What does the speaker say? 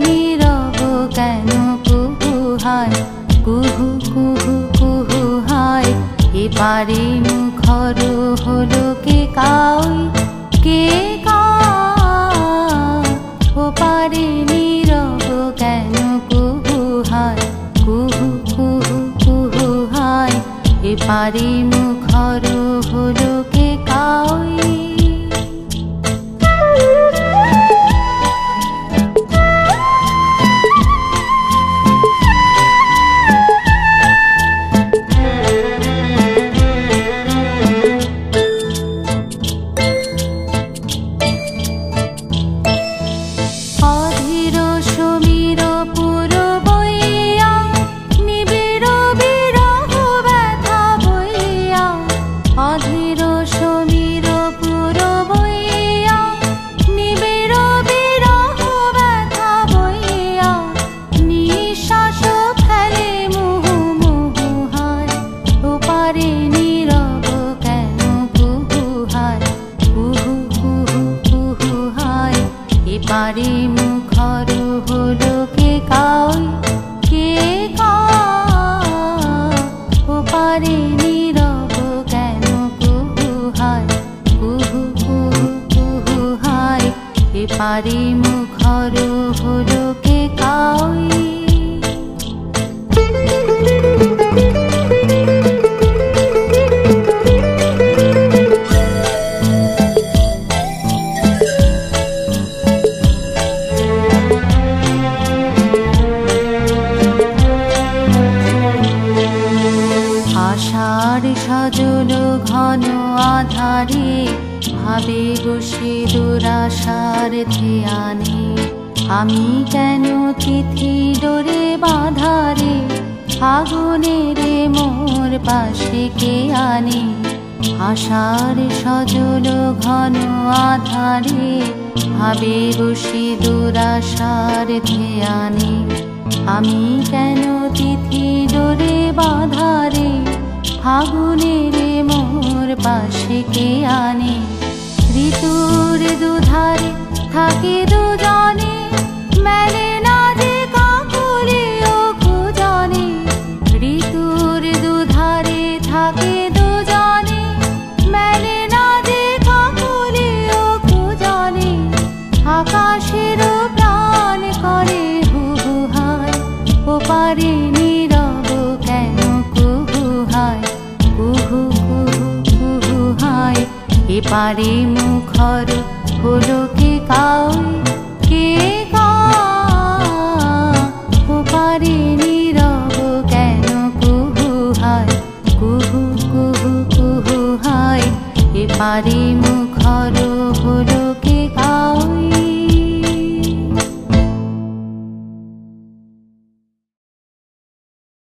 নীরব কেন কুহু হায়, কুহু কুহু কুহু হায়। এপারে মুখর হলো কে কাউই, কে ওপারে নীরব কেন কুহু হায়, কুহু কুহু কুহু হায়। এপারে মুখর হলো কে কাউই। এপারে মুখর হলো কে কাউই, কে ওপারে নীরব কেন কুহু হায়, কুহু কুহু কুহু হায়। এপারে মুখর হলো কে কাউই। আষাঢ় সজল ঘন আধারে, ভাবে বসে দুরাশার ধ্যানে। আমি কেন তিথি ডোরে বাধারে, ফাগুনের মোর পাশে কে আনে। আষাঢ় সজল ঘন আধারে, ভাবে বসে দুরাশার ধ্যানে। আমি কেন তিথি ডোরে বাধারে, ফাগুনের মোর পাশে কে আনে। ঋতুর দুধারে থাকে দুজনে, মেলে না যে কাকুলি ও কুজনে। ঋতুর দুধারে থাকে দুজনে, মেলে না যে কাকুলি ও কুজনে। আকাশের প্রাণ করে হুহু হায়, ওপারে নীরব কেন কুহু হায়, কুহু কুহু কুহু হায়। এপারে মুখর হলো কে কাউই, কে ওপারে নীরব কেন কুহু হায়, কুহু কুহু কুহু হায়। এপারে মুখর হলো